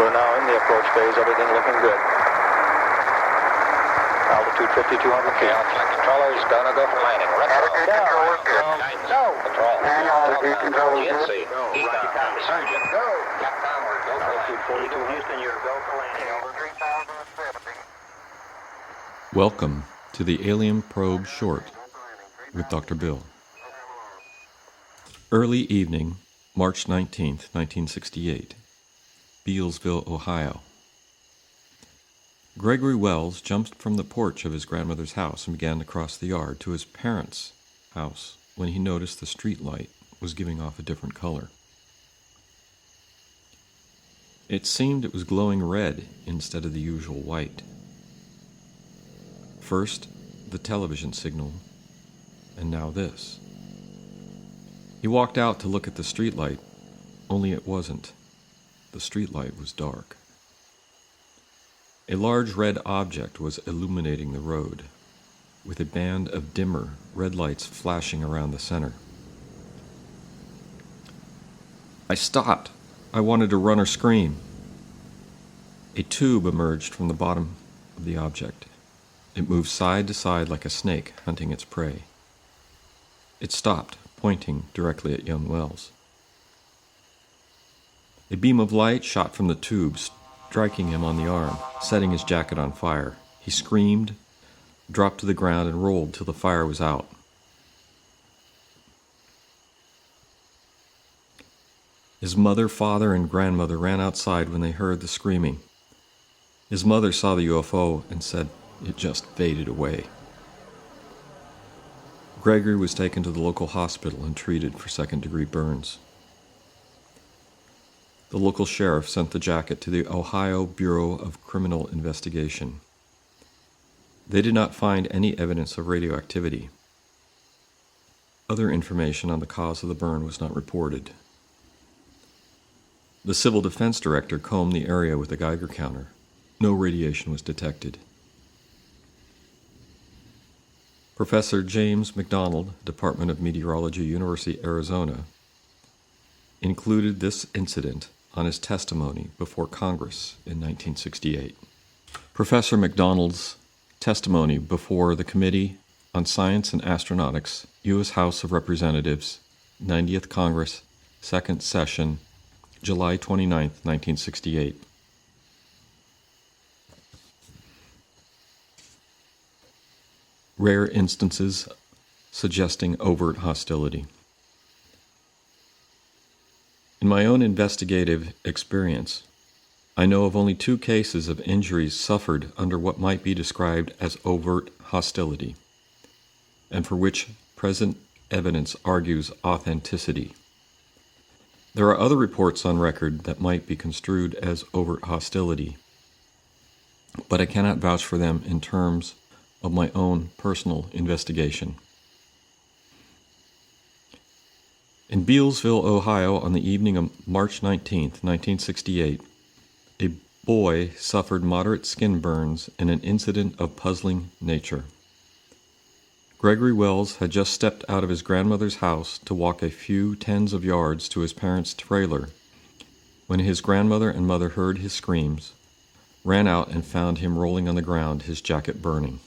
We're now in the approach phase, everything looking good. Altitude 5,200 feet. Flight controllers, go no go for landing. Altitude control is good. Go. Control. Altitude control is good. GNC. Ecom. Sergeant. Go. Capcom, we're go for Altitude landing. 42, Houston, you're go for landing. Over 3,070. Welcome to the Alien Probe Short with Dr. Bill. Early evening, March 19th, 1968, Bealsville, Ohio. Gregory Wells jumped from the porch of his grandmother's house and began to cross the yard to his parents' house when he noticed the street light was giving off a different color. It seemed it was glowing red instead of the usual white. First, the television signal, and now this. He walked out to look at the streetlight, only it wasn't. The streetlight was dark. A large red object was illuminating the road, with a band of dimmer red lights flashing around the center. I stopped. I wanted to run or scream. A tube emerged from the bottom of the object. It moved side to side like a snake hunting its prey. It stopped, pointing directly at young Wells. A beam of light shot from the tube, striking him on the arm, setting his jacket on fire. He screamed, dropped to the ground, and rolled till the fire was out. His mother, father, and grandmother ran outside when they heard the screaming. His mother saw the UFO and said it just faded away. Gregory was taken to the local hospital and treated for second-degree burns. The local sheriff sent the jacket to the Ohio Bureau of Criminal Investigation. They did not find any evidence of radioactivity. Other information on the cause of the burn was not reported. The civil defense director combed the area with a Geiger counter. No radiation was detected. Professor James McDonald, Department of Meteorology, University of Arizona, included this incident on his testimony before Congress in 1968. Professor McDonald's testimony before the Committee on Science and Astronautics, U.S. House of Representatives, 90th Congress, Second Session, July 29, 1968. Rare instances suggesting overt hostility. In my own investigative experience, I know of only 2 cases of injuries suffered under what might be described as overt hostility, and for which present evidence argues authenticity. There are other reports on record that might be construed as overt hostility, but I cannot vouch for them in terms of my own personal investigation. In Bealsville, Ohio, on the evening of March 19, 1968, a boy suffered moderate skin burns in an incident of puzzling nature. Gregory Wells had just stepped out of his grandmother's house to walk a few tens of yards to his parents' trailer when his grandmother and mother heard his screams, ran out, and found him rolling on the ground, his jacket burning.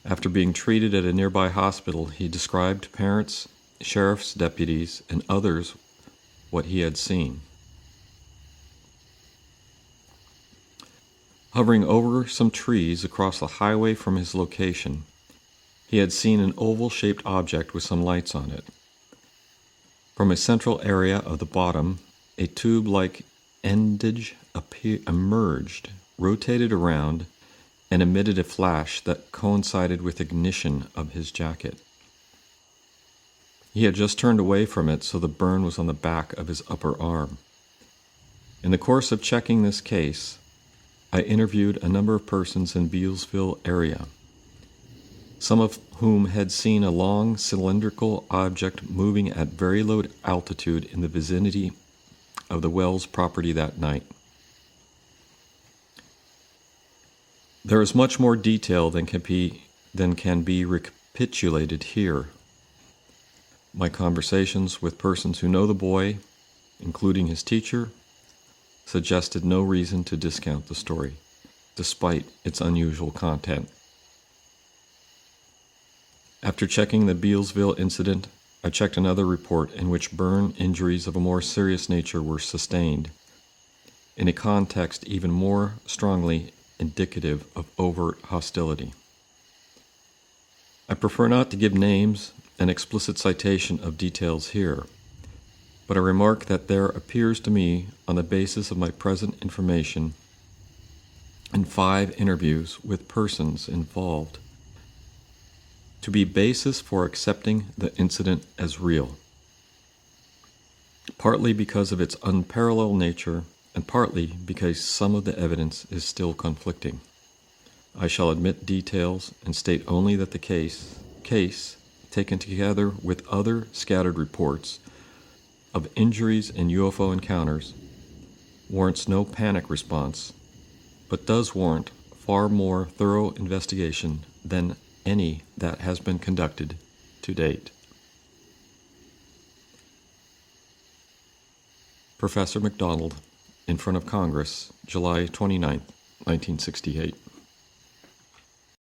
After being treated at a nearby hospital, he described to parents, sheriff's deputies, and others what he had seen. Hovering over some trees across the highway from his location, he had seen an oval-shaped object with some lights on it. From a central area of the bottom, a tube-like endage emerged, rotated around, and emitted a flash that coincided with ignition of his jacket. He had just turned away from it, so the burn was on the back of his upper arm. In the course of checking this case, I interviewed a number of persons in Bealsville area, some of whom had seen a long cylindrical object moving at very low altitude in the vicinity of the Wells property that night. There is much more detail than can be recapitulated here. My conversations with persons who know the boy, including his teacher, suggested no reason to discount the story, despite its unusual content. After checking the Bealsville incident, I checked another report in which burn injuries of a more serious nature were sustained, in a context even more strongly indicative of overt hostility. I prefer not to give names and explicit citation of details here, but I remark that there appears to me, on the basis of my present information and 5 interviews with persons involved, to be basis for accepting the incident as real, partly because of its unparalleled nature and partly because some of the evidence is still conflicting. I shall omit details and state only that the case, taken together with other scattered reports of injuries and UFO encounters, warrants no panic response, but does warrant far more thorough investigation than any that has been conducted to date. Professor McDonald, in front of Congress, July 29, 1968.